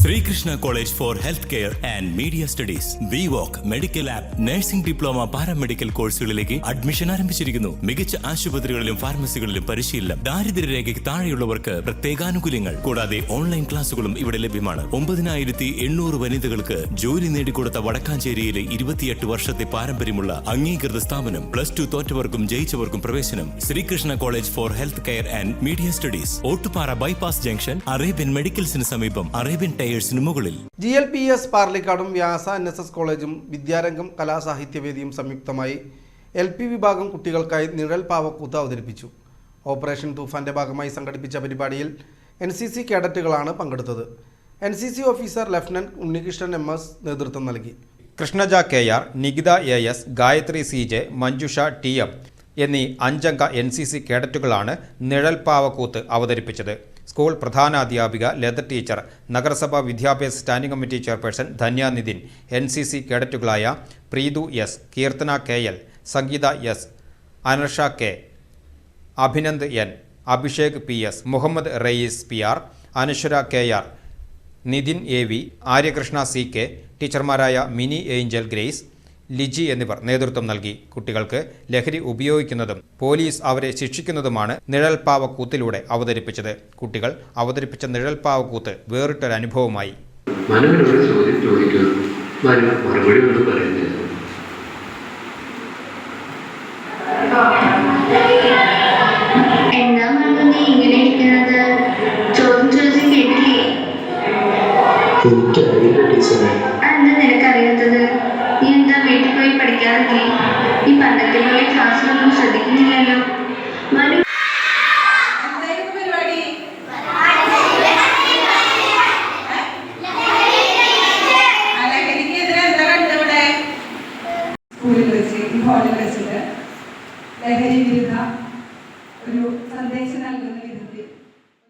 Srikrishna College for Healthcare and Media Studies. VWalk Medical Lab Nursing Diploma Paramedical കോഴ്സുകളിലേക്ക് admission ആരംഭിച്ചിരിക്കുന്നു. മികച്ച ആശുപത്രികളിലും ഫാർമസികളിലും പരിശീലനം. ദാരിദ്ര്യരേഖയ്ക്ക് താഴെയുള്ളവർക്ക് പ്രത്യേകാനുകൂല്യങ്ങൾ. കൂടാതെ ഓൺലൈൻ ക്ലാസുകളും ഇവിടെ ലഭ്യമാണ്. 9800 വനിതകൾക്ക് ജോലി നേടിക്കൊടുത്ത വടക്കാഞ്ചേരിയിലെ 28 വർഷത്തെ പാരമ്പര്യമുള്ള അംഗീകൃത സ്ഥാപനം. +2 തോറ്റവർക്കും ജയിച്ചവർക്കും പ്രവേശനം. Sreekrishna college for health care and media studies, Ottupara bypass junction, Arabian മെഡിക്കൽസിന് സമീപം, അറേബ്യൻ മുകളിൽ. GLPS പാർലിക്കാടും വ്യാസ NSS കോളേജും വിദ്യാരംഗം കലാസാഹിത്യവേദിയും സംയുക്തമായി LP വിഭാഗം കുട്ടികൾക്കായി നിഴൽ പാവക്കൂത്ത് അവതരിപ്പിച്ചു. ഓപ്പറേഷൻ തൂഫാന്റെ ഭാഗമായി സംഘടിപ്പിച്ച പരിപാടിയിൽ NCC കേഡറ്റുകളാണ് പങ്കെടുത്തത്. NCC officer lieutenant Unnikrishnan MS നേതൃത്വം നൽകി. Krishnaja KR, Nikita AS, Gayathri CJ, Manjusha TM എന്നീ 5 അംഗ NCC കേഡറ്റുകളാണ് നിഴൽ പാവക്കൂത്ത് അവതരിപ്പിച്ചത്. സ്കൂൾ പ്രധാനാധ്യാപിക ലത ടീച്ചർ, നഗരസഭാ വിദ്യാഭ്യാസ standing committee chairperson Dhanya Nithin, NCC കേഡറ്റുകളായ Preethu S, Keerthana KL, Sangeetha S, Anarsha K, Abhinand N, Abhishek PS, Muhammad Rayees PR, Anaswara KR, Nithin AV, Aryakrishna CK, ടീച്ചർമാരായ മിനി ഏഞ്ചൽ ഗ്രേസ്, ലിജി എന്നിവർ നേതൃത്വം നൽകി. കുട്ടികൾക്ക് ലഹരി ഉപയോഗിക്കുന്നതും പോലീസ് അവരെ ശിക്ഷിക്കുന്നതുമാണ് നിഴൽപ്പാവക്കൂത്തിലൂടെ അവതരിപ്പിച്ചത്. കുട്ടികൾ അവതരിപ്പിച്ച നിഴൽപ്പാവക്കൂത്ത് വേറിട്ടൊരു അനുഭവമായി. ഈ പണ്ടത്തെ ക്ലാസ്സിലൊന്നും ശ്രദ്ധിക്കുന്നില്ലല്ലോ. സ്കൂളിൽ വെച്ച് ഈ ഹാളിൽ വെച്ചിട്ട് ലഹരി വിരുദ്ധ ഒരു സന്ദേശം നൽകുന്ന